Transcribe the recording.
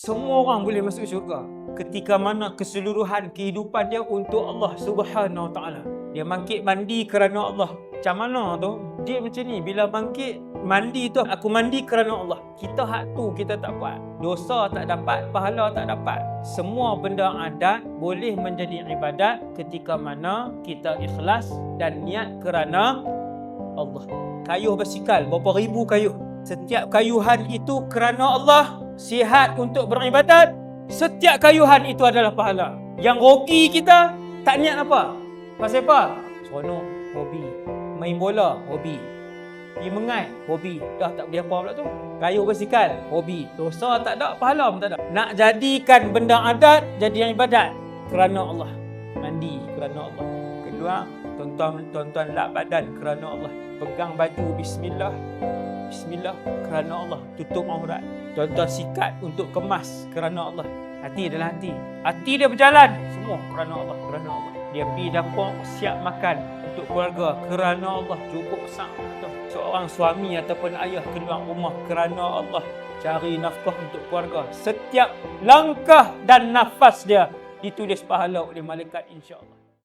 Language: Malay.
Semua orang boleh masuk syurga ketika mana keseluruhan kehidupan dia untuk Allah Subhanahu Wa Taala. Dia bangkit mandi kerana Allah. Macam mana tu? Dia macam ni, bila bangkit mandi tu, aku mandi kerana Allah. Kita hak tu kita tak buat. Dosa tak dapat, pahala tak dapat. Semua benda adat boleh menjadi ibadat ketika mana kita ikhlas dan niat kerana Allah. Kayuh basikal, berapa ribu kayuh. Setiap kayuhan itu kerana Allah. Sihat untuk beribadat, setiap kayuhan itu adalah pahala. Yang rogi kita tak niat apa? Pasal apa? Seronok, hobi. Main bola, hobi. Pergi mengai, hobi. Dah tak boleh apa pula tu. Kayuh basikal, hobi. Dosa tak ada, pahala pun tak ada. Nak jadikan benda adat jadi ibadat kerana Allah. Mandi kerana Allah. Kedua, tuan-tuan lap badan kerana Allah. Pegang baju bismillah. Bismillah kerana Allah. Tutup aurat. Tuan-tuan sikat untuk kemas kerana Allah. Hati adalah hati. Hati dia berjalan. Semua kerana Allah. Kerana Allah. Dia pergi dapur siap makan untuk keluarga kerana Allah. Cukup sang. Seorang suami ataupun ayah keluar rumah kerana Allah. Cari nafkah untuk keluarga. Setiap langkah dan nafas dia ditulis pahala oleh malaikat insya-Allah.